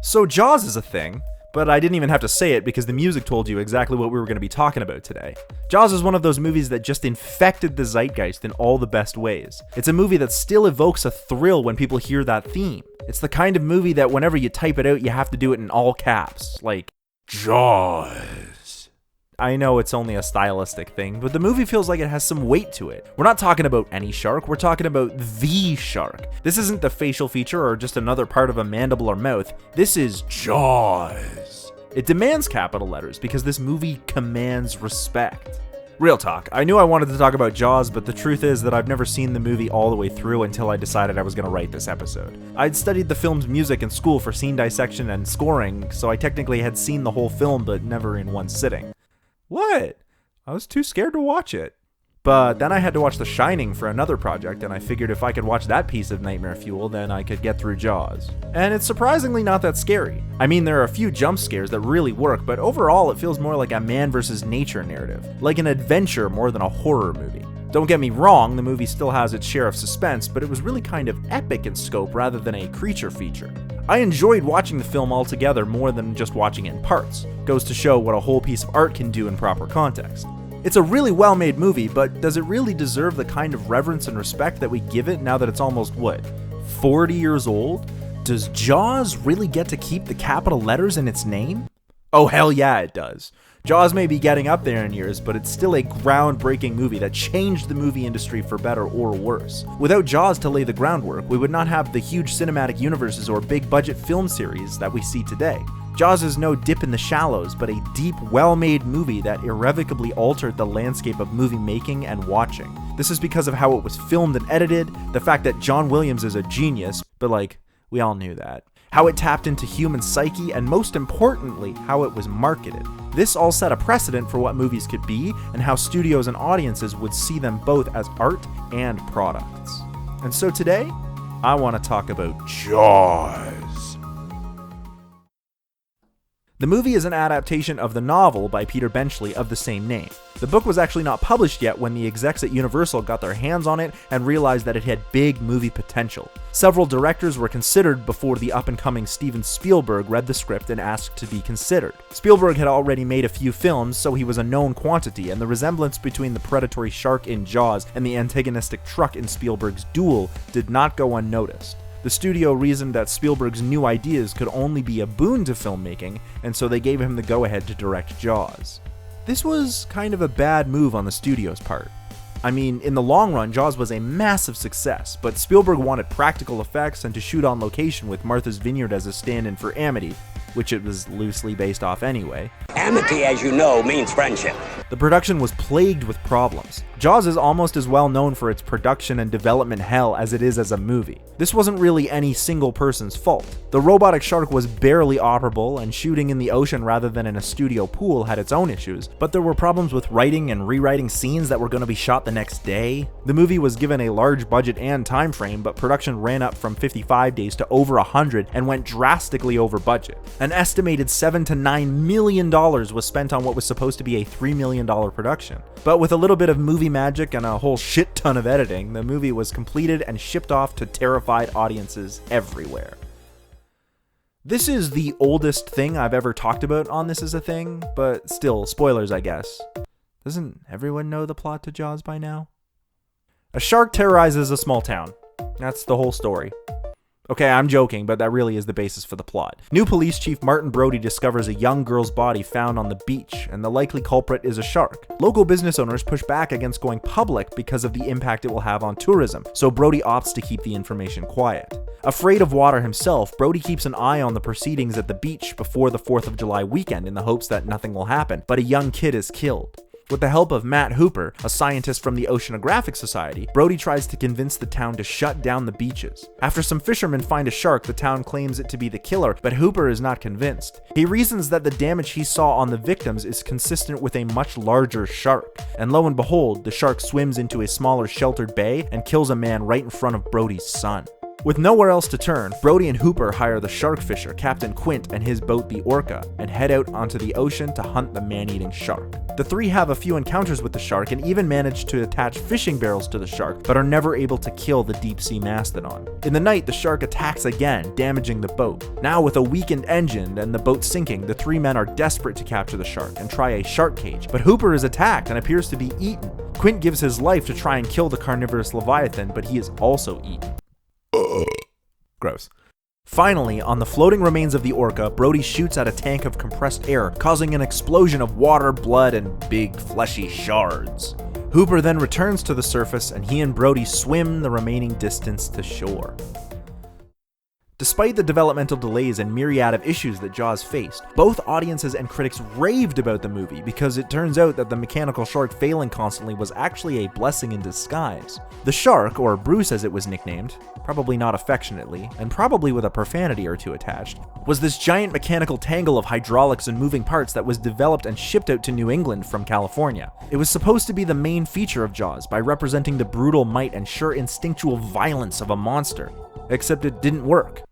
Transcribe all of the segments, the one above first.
So Jaws is a thing, but I didn't even have to say it because the music told you exactly what we were going to be talking about today. Jaws is one of those movies that just infected the zeitgeist in all the best ways. It's a movie that still evokes a thrill when people hear that theme. It's the kind of movie that whenever you type it out, you have to do it in all caps, like, Jaws. I know it's only a stylistic thing, but the movie feels like it has some weight to it. We're not talking about any shark, we're talking about the shark. This isn't the facial feature or just another part of a mandible or mouth. This is Jaws. It demands capital letters because this movie commands respect. Real talk, I knew I wanted to talk about Jaws, but the truth is that I've never seen the movie all the way through until I decided I was going to write this episode. I'd studied the film's music in school for scene dissection and scoring, so I technically had seen the whole film, but never in one sitting. What? I was too scared to watch it. But then I had to watch The Shining for another project, and I figured if I could watch that piece of nightmare fuel, then I could get through Jaws. And it's surprisingly not that scary. I mean, there are a few jump scares that really work, but overall it feels more like a man versus nature narrative, like an adventure more than a horror movie. Don't get me wrong, the movie still has its share of suspense, but it was really kind of epic in scope rather than a creature feature. I enjoyed watching the film altogether more than just watching it in parts. Goes to show what a whole piece of art can do in proper context. It's a really well-made movie, but does it really deserve the kind of reverence and respect that we give it now that it's almost, 40 years old? Does Jaws really get to keep the capital letters in its name? Oh hell yeah it does. Jaws may be getting up there in years, but it's still a groundbreaking movie that changed the movie industry for better or worse. Without Jaws to lay the groundwork, we would not have the huge cinematic universes or big-budget film series that we see today. Jaws is no dip in the shallows, but a deep, well-made movie that irrevocably altered the landscape of movie making and watching. This is because of how it was filmed and edited, the fact that John Williams is a genius, but we all knew that. How it tapped into human psyche, and most importantly, how it was marketed. This all set a precedent for what movies could be, and how studios and audiences would see them both as art and products. And so today, I want to talk about Jaws. The movie is an adaptation of the novel by Peter Benchley of the same name. The book was actually not published yet when the execs at Universal got their hands on it and realized that it had big movie potential. Several directors were considered before the up-and-coming Steven Spielberg read the script and asked to be considered. Spielberg had already made a few films, so he was a known quantity, and the resemblance between the predatory shark in Jaws and the antagonistic truck in Spielberg's Duel did not go unnoticed. The studio reasoned that Spielberg's new ideas could only be a boon to filmmaking, and so they gave him the go-ahead to direct Jaws. This was kind of a bad move on the studio's part. I mean, in the long run, Jaws was a massive success, but Spielberg wanted practical effects and to shoot on location with Martha's Vineyard as a stand-in for Amity, which it was loosely based off anyway. Amity, as you know, means friendship. The production was plagued with problems. Jaws is almost as well known for its production and development hell as it is as a movie. This wasn't really any single person's fault. The robotic shark was barely operable, and shooting in the ocean rather than in a studio pool had its own issues, but there were problems with writing and rewriting scenes that were going to be shot the next day. The movie was given a large budget and time frame, but production ran up from 55 days to over 100 and went drastically over budget. An estimated $7 to $9 million was spent on what was supposed to be a $3 million production. But with a little bit of movie magic and a whole shit ton of editing, the movie was completed and shipped off to terrified audiences everywhere. This is the oldest thing I've ever talked about on This Is a Thing, but still, spoilers I guess. Doesn't everyone know the plot to Jaws by now? A shark terrorizes a small town. That's the whole story. Okay, I'm joking, but that really is the basis for the plot. New police chief Martin Brody discovers a young girl's body found on the beach, and the likely culprit is a shark. Local business owners push back against going public because of the impact it will have on tourism, so Brody opts to keep the information quiet. Afraid of water himself, Brody keeps an eye on the proceedings at the beach before the 4th of July weekend in the hopes that nothing will happen, but a young kid is killed. With the help of Matt Hooper, a scientist from the Oceanographic Society, Brody tries to convince the town to shut down the beaches. After some fishermen find a shark, the town claims it to be the killer, but Hooper is not convinced. He reasons that the damage he saw on the victims is consistent with a much larger shark, and lo and behold, the shark swims into a smaller sheltered bay and kills a man right in front of Brody's son. With nowhere else to turn, Brody and Hooper hire the shark fisher, Captain Quint, and his boat, the Orca, and head out onto the ocean to hunt the man-eating shark. The three have a few encounters with the shark and even manage to attach fishing barrels to the shark, but are never able to kill the deep-sea mastodon. In the night, the shark attacks again, damaging the boat. Now with a weakened engine and the boat sinking, the three men are desperate to capture the shark and try a shark cage, but Hooper is attacked and appears to be eaten. Quint gives his life to try and kill the carnivorous leviathan, but he is also eaten. Gross. Finally, on the floating remains of the Orca, Brody shoots at a tank of compressed air, causing an explosion of water, blood, and big fleshy shards. Hooper then returns to the surface, and he and Brody swim the remaining distance to shore. Despite the developmental delays and myriad of issues that Jaws faced, both audiences and critics raved about the movie because it turns out that the mechanical shark failing constantly was actually a blessing in disguise. The shark, or Bruce as it was nicknamed, probably not affectionately, and probably with a profanity or two attached, was this giant mechanical tangle of hydraulics and moving parts that was developed and shipped out to New England from California. It was supposed to be the main feature of Jaws by representing the brutal might and sure instinctual violence of a monster. Except it didn't work.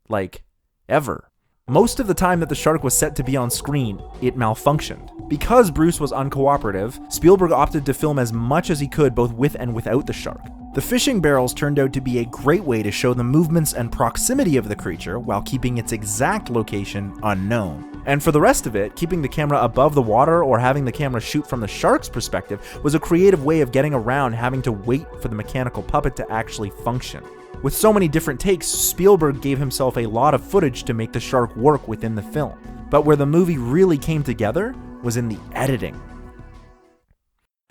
Like, ever. Most of the time that the shark was set to be on screen, it malfunctioned. Because Bruce was uncooperative, Spielberg opted to film as much as he could both with and without the shark. The fishing barrels turned out to be a great way to show the movements and proximity of the creature while keeping its exact location unknown. And for the rest of it, keeping the camera above the water or having the camera shoot from the shark's perspective was a creative way of getting around having to wait for the mechanical puppet to actually function. With so many different takes, Spielberg gave himself a lot of footage to make the shark work within the film. But where the movie really came together was in the editing.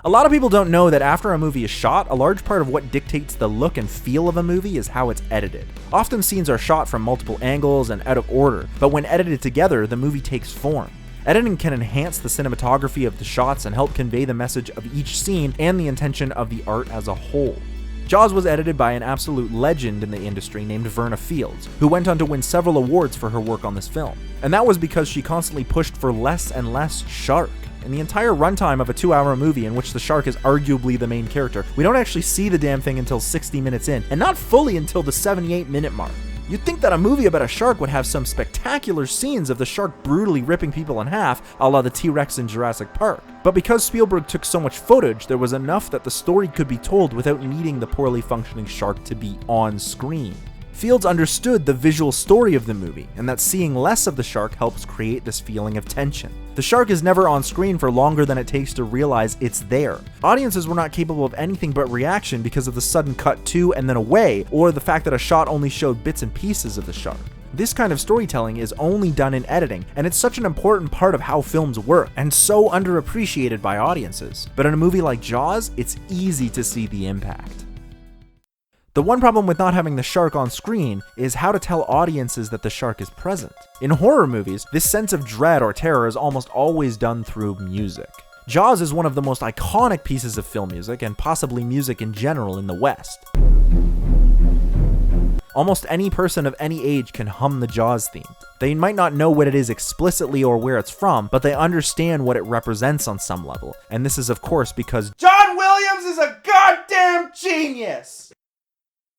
A lot of people don't know that after a movie is shot, a large part of what dictates the look and feel of a movie is how it's edited. Often scenes are shot from multiple angles and out of order, but when edited together, the movie takes form. Editing can enhance the cinematography of the shots and help convey the message of each scene and the intention of the art as a whole. Jaws was edited by an absolute legend in the industry named Verna Fields, who went on to win several awards for her work on this film. And that was because she constantly pushed for less and less shark. In the entire runtime of a 2-hour movie in which the shark is arguably the main character, we don't actually see the damn thing until 60 minutes in, and not fully until the 78-minute mark. You'd think that a movie about a shark would have some spectacular scenes of the shark brutally ripping people in half, a la the T-Rex in Jurassic Park. But because Spielberg took so much footage, there was enough that the story could be told without needing the poorly functioning shark to be on screen. Fields understood the visual story of the movie, and that seeing less of the shark helps create this feeling of tension. The shark is never on screen for longer than it takes to realize it's there. Audiences were not capable of anything but reaction because of the sudden cut to and then away, or the fact that a shot only showed bits and pieces of the shark. This kind of storytelling is only done in editing, and it's such an important part of how films work, and so underappreciated by audiences. But in a movie like Jaws, it's easy to see the impact. The one problem with not having the shark on screen is how to tell audiences that the shark is present. In horror movies, this sense of dread or terror is almost always done through music. Jaws is one of the most iconic pieces of film music, and possibly music in general in the West. Almost any person of any age can hum the Jaws theme. They might not know what it is explicitly or where it's from, but they understand what it represents on some level. And this is of course because John Williams is a goddamn genius!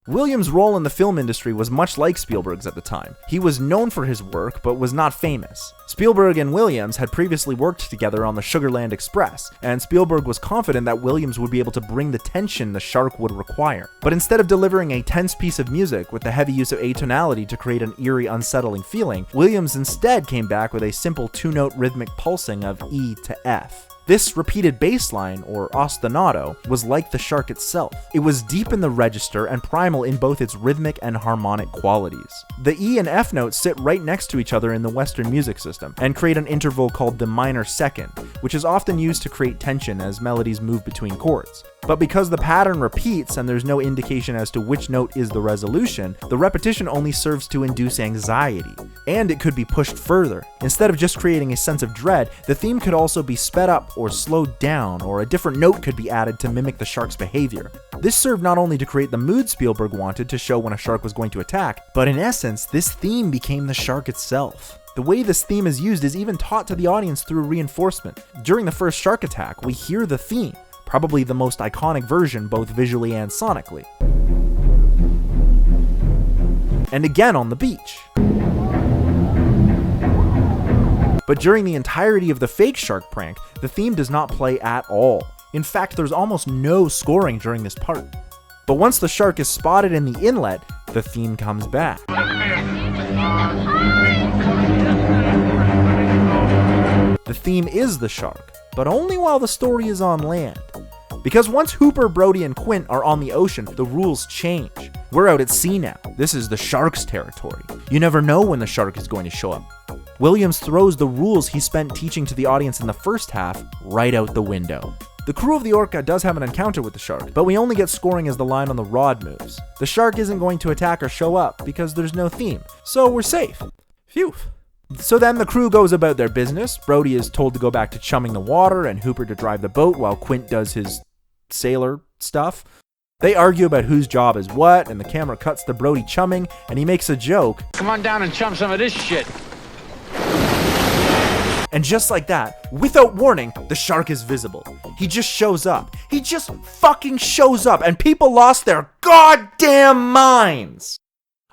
Williams' role in the film industry was much like Spielberg's at the time. He was known for his work, but was not famous. Spielberg and Williams had previously worked together on the Sugarland Express, and Spielberg was confident that Williams would be able to bring the tension the shark would require. But instead of delivering a tense piece of music with the heavy use of atonality to create an eerie, unsettling feeling, Williams instead came back with a simple 2-note rhythmic pulsing of E to F. This repeated bass line, or ostinato, was like the shark itself. It was deep in the register and primal in both its rhythmic and harmonic qualities. The E and F notes sit right next to each other in the Western music system, and create an interval called the minor second, which is often used to create tension as melodies move between chords. But because the pattern repeats and there's no indication as to which note is the resolution, the repetition only serves to induce anxiety. And it could be pushed further. Instead of just creating a sense of dread, the theme could also be sped up or slowed down, or a different note could be added to mimic the shark's behavior. This served not only to create the mood Spielberg wanted to show when a shark was going to attack, but in essence, this theme became the shark itself. The way this theme is used is even taught to the audience through reinforcement. During the first shark attack, we hear the theme, probably the most iconic version both visually and sonically. and again on the beach. But during the entirety of the fake shark prank, the theme does not play at all. In fact, there's almost no scoring during this part. But once the shark is spotted in the inlet, the theme comes back. The theme is the shark, but only while the story is on land. Because once Hooper, Brody, and Quint are on the ocean, the rules change. We're out at sea now. This is the shark's territory. You never know when the shark is going to show up. Williams throws the rules he spent teaching to the audience in the first half right out the window. The crew of the Orca does have an encounter with the shark, but we only get scoring as the line on the rod moves. The shark isn't going to attack or show up because there's no theme, so we're safe. Phew. So then the crew goes about their business. Brody is told to go back to chumming the water and Hooper to drive the boat while Quint does his sailor stuff. They argue about whose job is what, and the camera cuts to Brody chumming, and he makes a joke. Come on down and chum some of this shit. And just like that, without warning, the shark is visible. He just shows up. He just fucking shows up, and people lost their goddamn minds.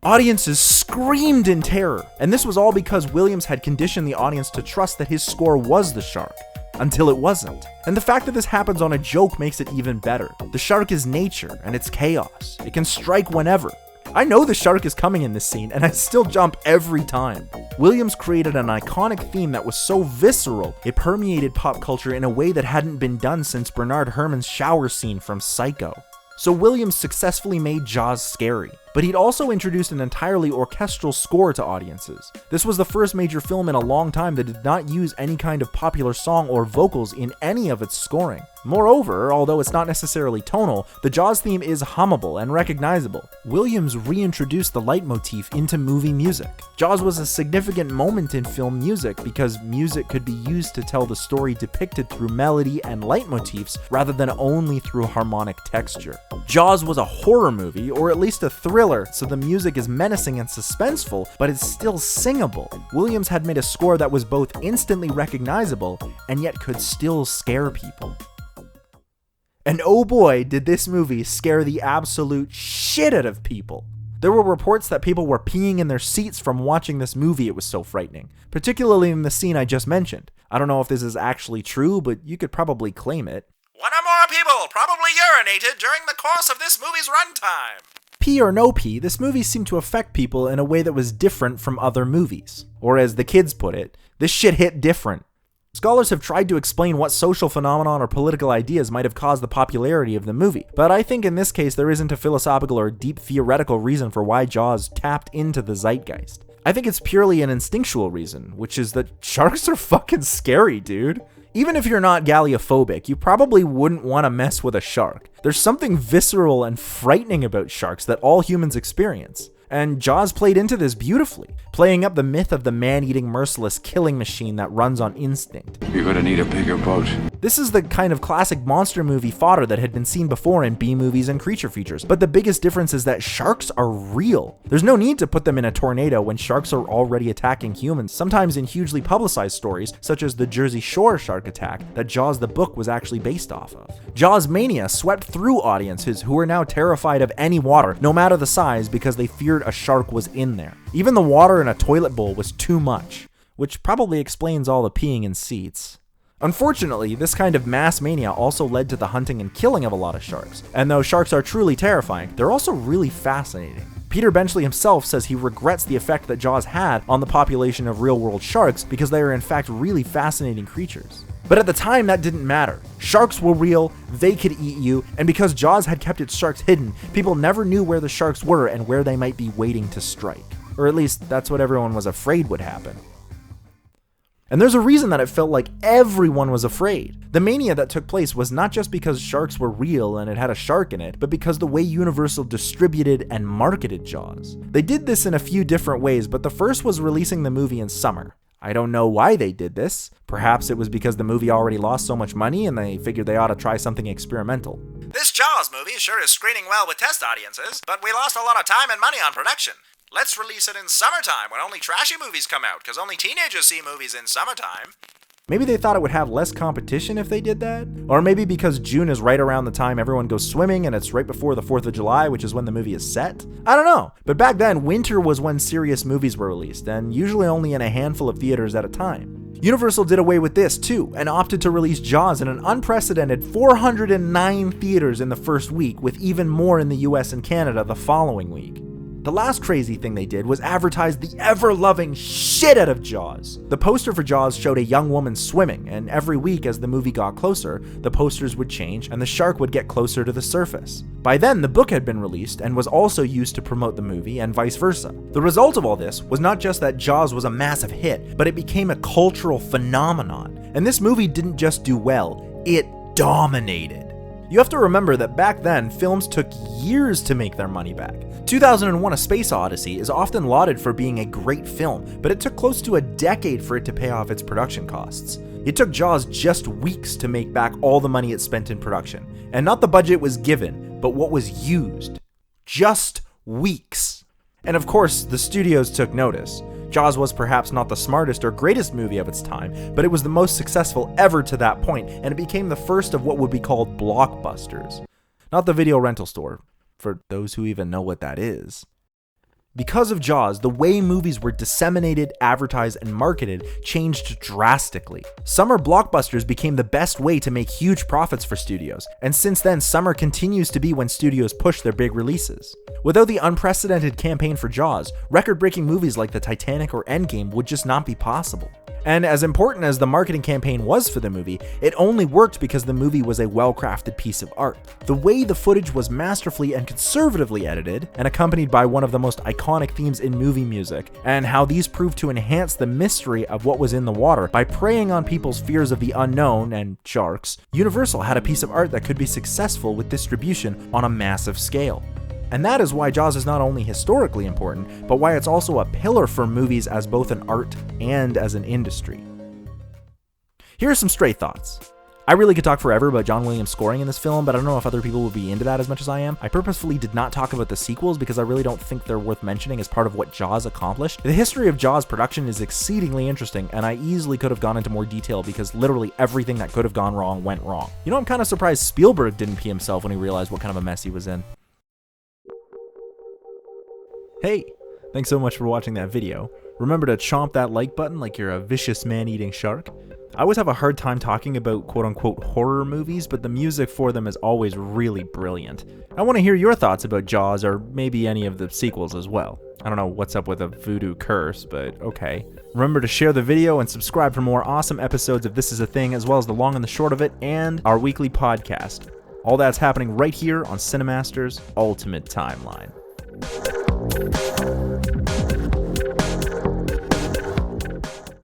Audiences screamed in terror, and this was all because Williams had conditioned the audience to trust that his score was the shark, until it wasn't. And the fact that this happens on a joke makes it even better. The shark is nature, and it's chaos. It can strike whenever. I know the shark is coming in this scene, and I still jump every time. Williams created an iconic theme that was so visceral, it permeated pop culture in a way that hadn't been done since Bernard Herrmann's shower scene from Psycho. So Williams successfully made Jaws scary, but he'd also introduced an entirely orchestral score to audiences. This was the first major film in a long time that did not use any kind of popular song or vocals in any of its scoring. Moreover, although it's not necessarily tonal, the Jaws theme is hummable and recognizable. Williams reintroduced the leitmotif into movie music. Jaws was a significant moment in film music because music could be used to tell the story depicted through melody and leitmotifs rather than only through harmonic texture. Jaws was a horror movie, or at least a thriller, so the music is menacing and suspenseful, but it's still singable. Williams had made a score that was both instantly recognizable and yet could still scare people. And oh boy, did this movie scare the absolute shit out of people. There were reports that people were peeing in their seats from watching this movie, it was so frightening. Particularly in the scene I just mentioned. I don't know if this is actually true, but you could probably claim it. One or more people probably urinated during the course of this movie's runtime. Pee or no pee, this movie seemed to affect people in a way that was different from other movies. Or as the kids put it, this shit hit different. Scholars have tried to explain what social phenomenon or political ideas might have caused the popularity of the movie, but I think in this case there isn't a philosophical or deep theoretical reason for why Jaws tapped into the zeitgeist. I think it's purely an instinctual reason, which is that sharks are fucking scary, dude. Even if you're not galeophobic, you probably wouldn't want to mess with a shark. There's something visceral and frightening about sharks that all humans experience. And Jaws played into this beautifully, playing up the myth of the man-eating merciless killing machine that runs on instinct. You're gonna need a bigger boat. This is the kind of classic monster movie fodder that had been seen before in B-movies and creature features, but the biggest difference is that sharks are real. There's no need to put them in a tornado when sharks are already attacking humans, sometimes in hugely publicized stories, such as the Jersey Shore shark attack that Jaws the book was actually based off of. Jaws mania swept through audiences who were now terrified of any water, no matter the size, because they feared a shark was in there. Even the water in a toilet bowl was too much, which probably explains all the peeing in seats. Unfortunately, this kind of mass mania also led to the hunting and killing of a lot of sharks, and though sharks are truly terrifying, they're also really fascinating. Peter Benchley himself says he regrets the effect that Jaws had on the population of real-world sharks because they are in fact really fascinating creatures. But at the time, that didn't matter. Sharks were real, they could eat you, and because Jaws had kept its sharks hidden, people never knew where the sharks were and where they might be waiting to strike. Or at least, that's what everyone was afraid would happen. And there's a reason that it felt like everyone was afraid. The mania that took place was not just because sharks were real and it had a shark in it, but because the way Universal distributed and marketed Jaws. They did this in a few different ways, but the first was releasing the movie in summer. I don't know why they did this. Perhaps it was because the movie already lost so much money and they figured they ought to try something experimental. This Jaws movie sure is screening well with test audiences, but we lost a lot of time and money on production. Let's release it in summertime when only trashy movies come out, because only teenagers see movies in summertime. Maybe they thought it would have less competition if they did that? Or maybe because June is right around the time everyone goes swimming and it's right before the 4th of July, which is when the movie is set? I don't know. But back then, winter was when serious movies were released, and usually only in a handful of theaters at a time. Universal did away with this too, and opted to release Jaws in an unprecedented 409 theaters in the first week, with even more in the US and Canada the following week. The last crazy thing they did was advertise the ever-loving shit out of Jaws. The poster for Jaws showed a young woman swimming, and every week as the movie got closer, the posters would change and the shark would get closer to the surface. By then, the book had been released and was also used to promote the movie, and vice versa. The result of all this was not just that Jaws was a massive hit, but it became a cultural phenomenon. And this movie didn't just do well, it dominated. You have to remember that back then, films took years to make their money back. 2001: A Space Odyssey is often lauded for being a great film, but it took close to a decade for it to pay off its production costs. It took Jaws just weeks to make back all the money it spent in production. And not the budget was given, but what was used. Just weeks. And of course, the studios took notice. Jaws was perhaps not the smartest or greatest movie of its time, but it was the most successful ever to that point, and it became the first of what would be called blockbusters. Not the video rental store, for those who even know what that is. Because of Jaws, the way movies were disseminated, advertised, and marketed changed drastically. Summer blockbusters became the best way to make huge profits for studios, and since then, summer continues to be when studios push their big releases. Without the unprecedented campaign for Jaws, record-breaking movies like the Titanic or Endgame would just not be possible. And as important as the marketing campaign was for the movie, it only worked because the movie was a well-crafted piece of art. The way the footage was masterfully and conservatively edited, and accompanied by one of the most iconic themes in movie music, and how these proved to enhance the mystery of what was in the water by preying on people's fears of the unknown and sharks, Universal had a piece of art that could be successful with distribution on a massive scale. And that is why Jaws is not only historically important, but why it's also a pillar for movies as both an art and as an industry. Here are some stray thoughts. I really could talk forever about John Williams' scoring in this film, but I don't know if other people would be into that as much as I am. I purposefully did not talk about the sequels because I really don't think they're worth mentioning as part of what Jaws accomplished. The history of Jaws production is exceedingly interesting, and I easily could have gone into more detail because literally everything that could have gone wrong went wrong. You know, I'm kind of surprised Spielberg didn't pee himself when he realized what kind of a mess he was in. Hey, thanks so much for watching that video. Remember to chomp that like button like you're a vicious man-eating shark. I always have a hard time talking about quote-unquote horror movies, but the music for them is always really brilliant. I want to hear your thoughts about Jaws, or maybe any of the sequels as well. I don't know what's up with a voodoo curse, but okay. Remember to share the video and subscribe for more awesome episodes of This Is a Thing, as well as the long and the short of it, and our weekly podcast. All that's happening right here on Cinemasters Ultimate Timeline.